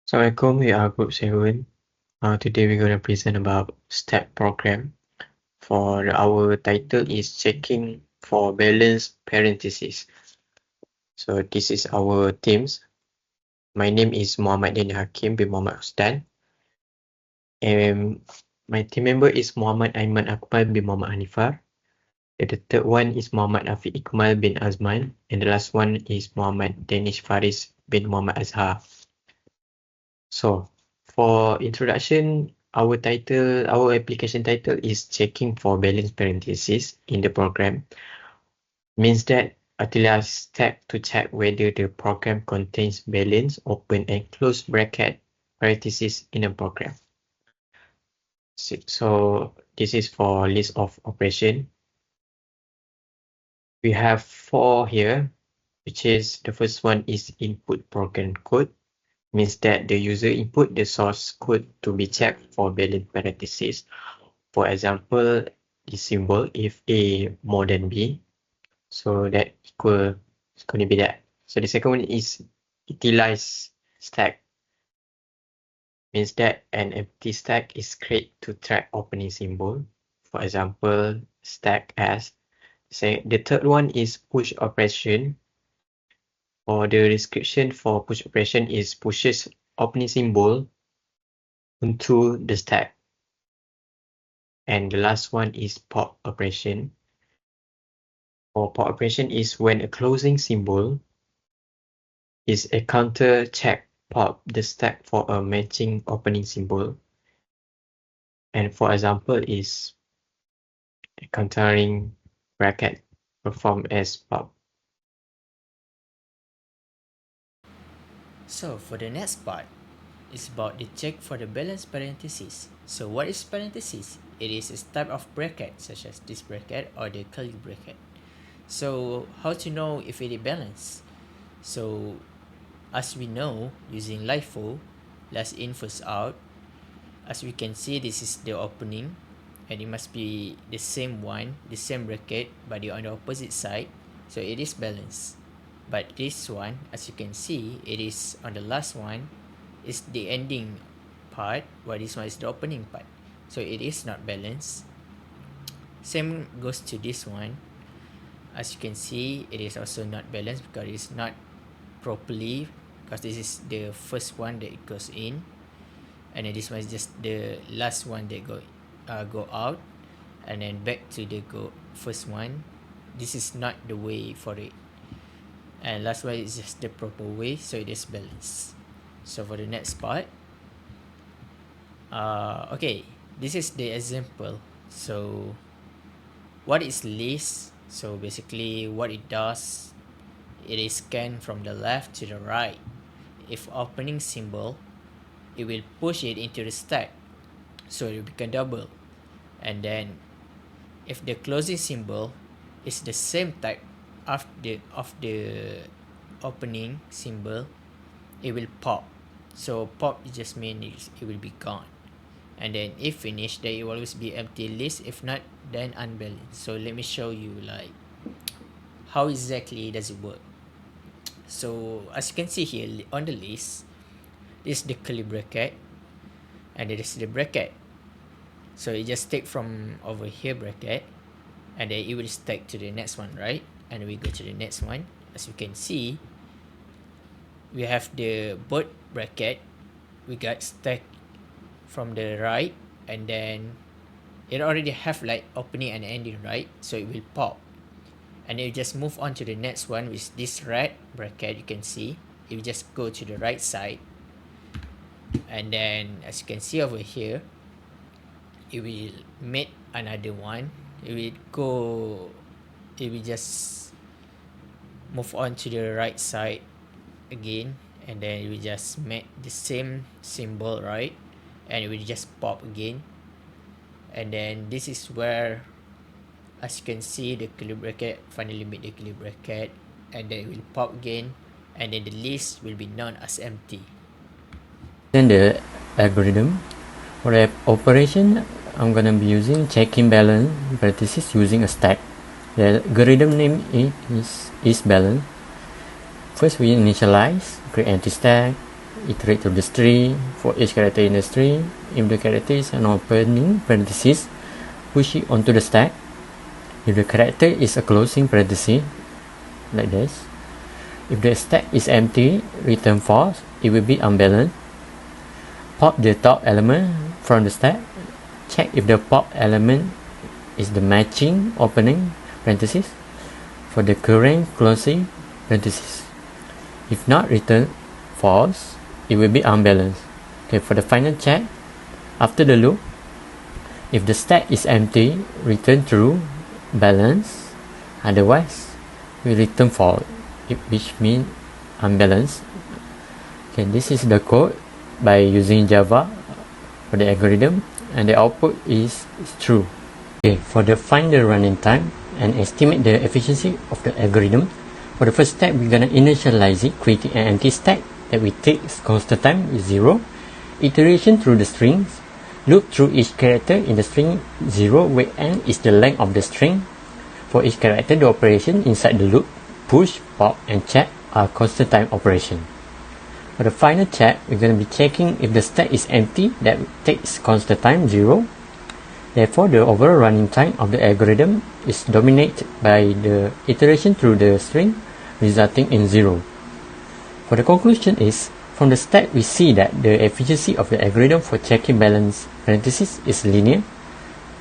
Assalamualaikum, we are Group 7. Today we're going to present about step program. For our title is checking for balance parentheses. So this is our teams. My name is Muhammad bin Hakim bin Muhammad RUSDAN. And my team member is Muhammad AIMAN AKMAL bin Muhammad HANIFAR. The third one is Muhammad IQMAL bin AZMAN. And the last one is Muhammad DANISH FARISH bin Muhammad AZHAR. So for introduction, our application title is checking for balance parentheses in the program. Means that a step to check whether the program contains balance, open and close bracket parentheses in a program. So this is for list of operation. We have 4 here, which is the first one is input program code. Means that the user input the source code to be checked for balance parentheses. For example, the symbol if A more than B, so that equal is going to be that. So the second one is utilize stack. Means that an empty stack is created to track opening symbol. For example, stack as. Say the third one is push operation. Or the description for push operation is pushes opening symbol into the stack. And the last one is pop operation. For pop operation is when a closing symbol is a counter check pop the stack for a matching opening symbol. And for example is a countering bracket performed as pop. So for the next part, it's about the check for the balance parentheses. So what is parentheses? It is a type of bracket such as this bracket or the curly bracket. So how to know if it is balanced? So as we know, using LIFO, last in first out, as we can see, this is the opening and it must be the same one, the same bracket, but on the opposite side, so it is balanced. But this one, as you can see, it is on the last one is the ending part, while this one is the opening part, so it is not balanced. Same goes to this one. As you can see, it is also not balanced because it's not properly, because this is the first one that it goes in, and then this one is just the last one that go out, and then back to the first one. This is not the way for it, and last one is just the proper way, so it is balanced. So for the next part, okay, this is the example. So what is list? So basically what it does, it is scanned from the left to the right. If opening symbol, it will push it into the stack, so it will become double. And then if the closing symbol is the same type of the opening symbol, it will pop. So pop just means it will be gone. And then if finished, there will always be empty list. If not, then unbalanced. So let me show you like how exactly does it work. So as you can see here on the list, this is the curly bracket and this is the bracket. So it just take from over here bracket, and then it will stack to the next one, right? And we go to the next one. As you can see, we have the both bracket, we got stack from the right, and then it already have like opening and ending, right? So it will pop, and then you just move on to the next one with this red bracket. You can see it will just go to the right side, and then as you can see over here, it will make another one. It will just move on to the right side again, and then it will just make the same symbol, right? And it will just pop again. And then this is where, as you can see, the curly bracket finally made the curly bracket, and then it will pop again, and then the list will be known as empty. Then the algorithm for the operation, I'm gonna be using checking balance parentheses using a stack. The algorithm name is balance. First we initialize, create empty stack, iterate through the string for each character in the string. If the character is an opening parenthesis, push it onto the stack. If the character is a closing parenthesis, like this. If the stack is empty, return false, it will be unbalanced. Pop the top element from the stack. Check if the pop element is the matching opening parenthesis for the current closing parenthesis. If not, return false, it will be unbalanced. Okay, for the final check, after the loop, if the stack is empty, return true, balance, otherwise we return false, which means unbalanced. Okay, this is the code by using Java for the algorithm, and the output is true. Okay, for the find the running time and estimate the efficiency of the algorithm, for the first step, we're gonna initialize it, creating an empty stack that we take constant time is 0, iteration through the strings, loop through each character in the string 0, where n is the length of the string. For each character, the operation inside the loop, push, pop, and check are constant time operation. For the final check, we're going to be checking if the stack is empty, that takes constant time 0. Therefore, the overall running time of the algorithm is dominated by the iteration through the string, resulting in 0. For the conclusion is, from the stack we see that the efficiency of the algorithm for checking balance parentheses is linear,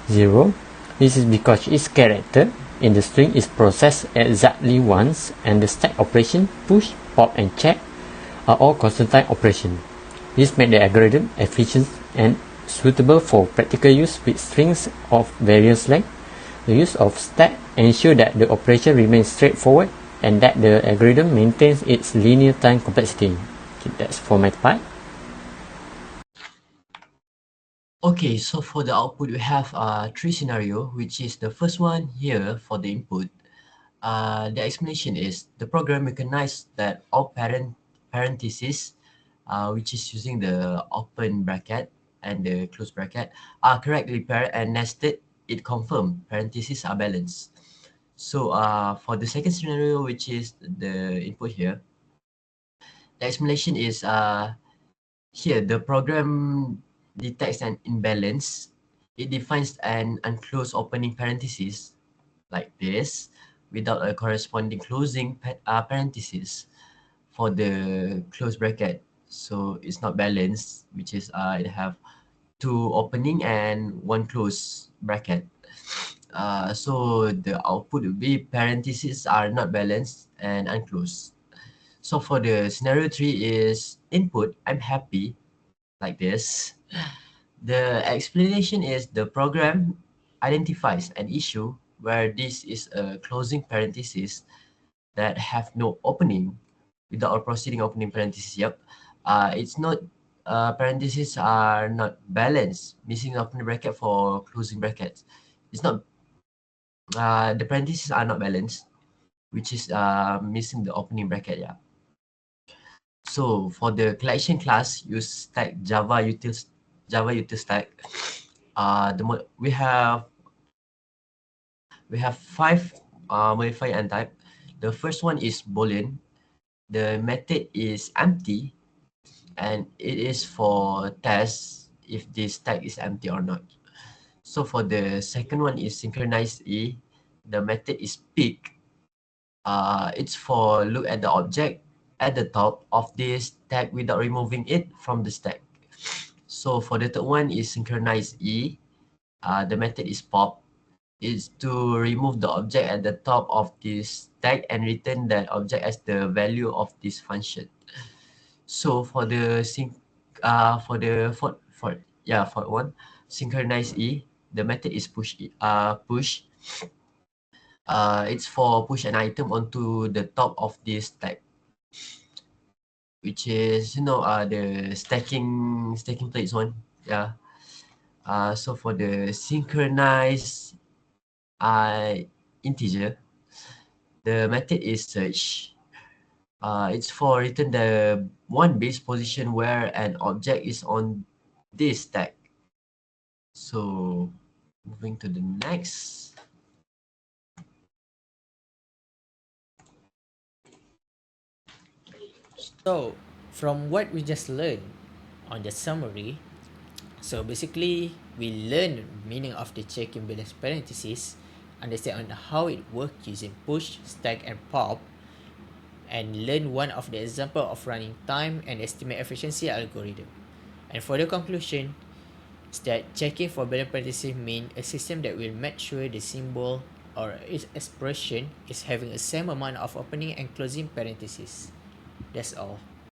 0. This is because each character in the string is processed exactly once, and the stack operation, push, pop, and check are all constant time operations. This makes the algorithm efficient and suitable for practical use with strings of various lengths. The use of stack ensures that the operation remains straightforward and that the algorithm maintains its linear time complexity. Okay, that's for my part. Okay, so for the output, we have three scenarios, which is the first one here for the input. The explanation is the program recognizes that all parentheses, which is using the open bracket and the close bracket, are correctly paired and nested. It confirms parentheses are balanced. So for the second scenario, which is the input here, the explanation is here the program detects an imbalance. It defines an unclosed opening parenthesis like this without a corresponding closing parenthesis for the close bracket. So it's not balanced, which is it have two opening and one close bracket. So the output will be parentheses are not balanced and unclosed. So for the scenario 3 is input, I'm happy, like this. The explanation is the program identifies an issue where this is a closing parenthesis that have no opening without a proceeding opening parenthesis. Yep. It's not parentheses are not balanced, missing opening bracket for closing brackets. It's not the parentheses are not balanced, which is missing the opening bracket. Yeah. So for the collection class, use stack Java util stack. We have 5 modifier and type. The first one is boolean. The method is empty, and it is for test if this stack is empty or not. So for the second one is synchronized E. The method is pick. It's for look at the object at the top of this stack without removing it from the stack. So for the third one is synchronized E. The method is pop. Is to remove the object at the top of this stack and return that object as the value of this function. So for the fourth one, synchronize E, the method is push. It's for push an item onto the top of this stack, which is the stacking plates one. Yeah. So for the synchronize integer, the method is search. It's for return the one base position where an object is on this stack. So moving to the next. So From what we just learned on the summary, so basically we learn meaning of the checking balance parenthesis, understand on how it works using push, stack and pop, and learn one of the example of running time and estimate efficiency algorithm. And for the conclusion, is that checking for balance parenthesis mean a system that will make sure the symbol or its expression is having a same amount of opening and closing parentheses. That's all.